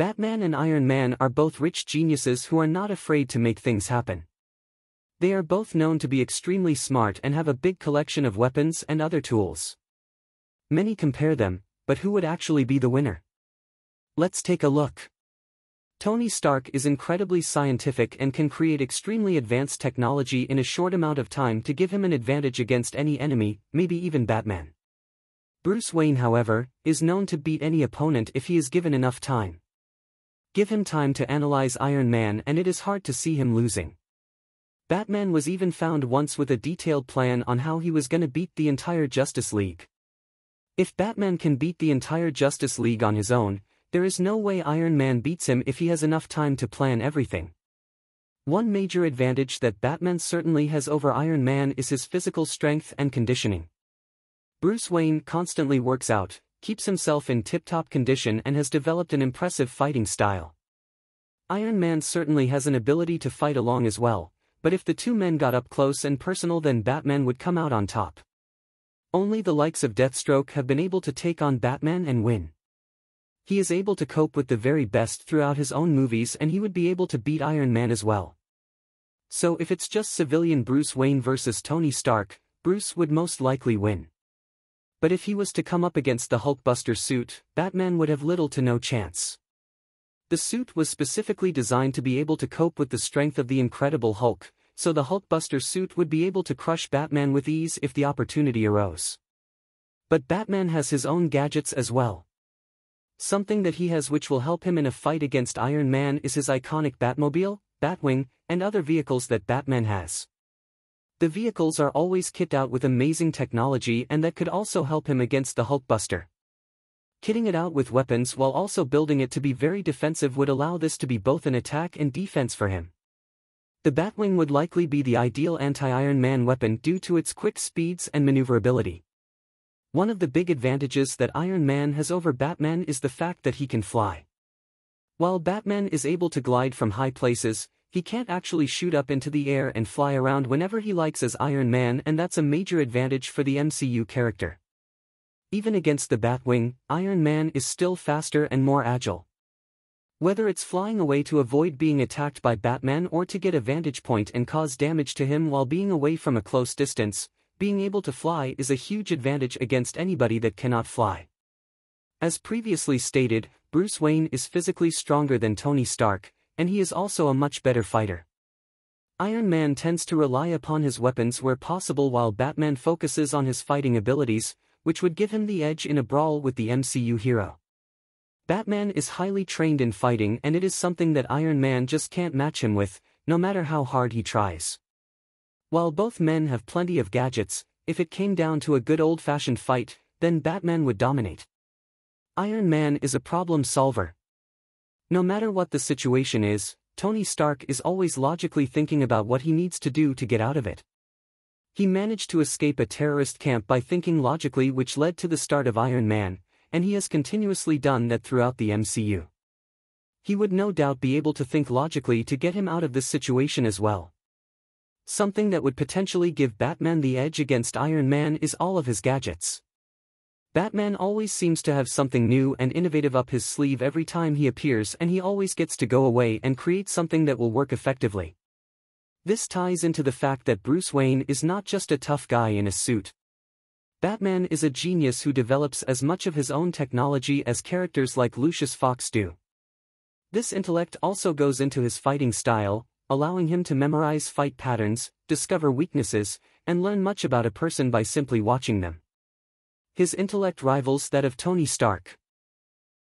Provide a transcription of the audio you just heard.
Batman and Iron Man are both rich geniuses who are not afraid to make things happen. They are both known to be extremely smart and have a big collection of weapons and other tools. Many compare them, but who would actually be the winner? Let's take a look. Tony Stark is incredibly scientific and can create extremely advanced technology in a short amount of time to give him an advantage against any enemy, maybe even Batman. Bruce Wayne, however, is known to beat any opponent if he is given enough time. Give him time to analyze Iron Man and it is hard to see him losing. Batman was even found once with a detailed plan on how he was gonna beat the entire Justice League. If Batman can beat the entire Justice League on his own, there is no way Iron Man beats him if he has enough time to plan everything. One major advantage that Batman certainly has over Iron Man is his physical strength and conditioning. Bruce Wayne constantly works out, keeps himself in tip-top condition and has developed an impressive fighting style. Iron Man certainly has an ability to fight along as well, but if the two men got up close and personal then Batman would come out on top. Only the likes of Deathstroke have been able to take on Batman and win. He is able to cope with the very best throughout his own movies and he would be able to beat Iron Man as well. So if it's just civilian Bruce Wayne versus Tony Stark, Bruce would most likely win. But if he was to come up against the Hulkbuster suit, Batman would have little to no chance. The suit was specifically designed to be able to cope with the strength of the Incredible Hulk, so the Hulkbuster suit would be able to crush Batman with ease if the opportunity arose. But Batman has his own gadgets as well. Something that he has which will help him in a fight against Iron Man is his iconic Batmobile, Batwing, and other vehicles that Batman has. The vehicles are always kitted out with amazing technology and that could also help him against the Hulkbuster. Kitting it out with weapons while also building it to be very defensive would allow this to be both an attack and defense for him. The Batwing would likely be the ideal anti-Iron Man weapon due to its quick speeds and maneuverability. One of the big advantages that Iron Man has over Batman is the fact that he can fly. While Batman is able to glide from high places, he can't actually shoot up into the air and fly around whenever he likes as Iron Man, and that's a major advantage for the MCU character. Even against the Batwing, Iron Man is still faster and more agile. Whether it's flying away to avoid being attacked by Batman or to get a vantage point and cause damage to him while being away from a close distance, being able to fly is a huge advantage against anybody that cannot fly. As previously stated, Bruce Wayne is physically stronger than Tony Stark, and he is also a much better fighter. Iron Man tends to rely upon his weapons where possible while Batman focuses on his fighting abilities, which would give him the edge in a brawl with the MCU hero. Batman is highly trained in fighting and it is something that Iron Man just can't match him with, no matter how hard he tries. While both men have plenty of gadgets, if it came down to a good old-fashioned fight, then Batman would dominate. Iron Man is a problem solver. No matter what the situation is, Tony Stark is always logically thinking about what he needs to do to get out of it. He managed to escape a terrorist camp by thinking logically, which led to the start of Iron Man, and he has continuously done that throughout the MCU. He would no doubt be able to think logically to get him out of this situation as well. Something that would potentially give Batman the edge against Iron Man is all of his gadgets. Batman always seems to have something new and innovative up his sleeve every time he appears, and he always gets to go away and create something that will work effectively. This ties into the fact that Bruce Wayne is not just a tough guy in a suit. Batman is a genius who develops as much of his own technology as characters like Lucius Fox do. This intellect also goes into his fighting style, allowing him to memorize fight patterns, discover weaknesses, and learn much about a person by simply watching them. His intellect rivals that of Tony Stark.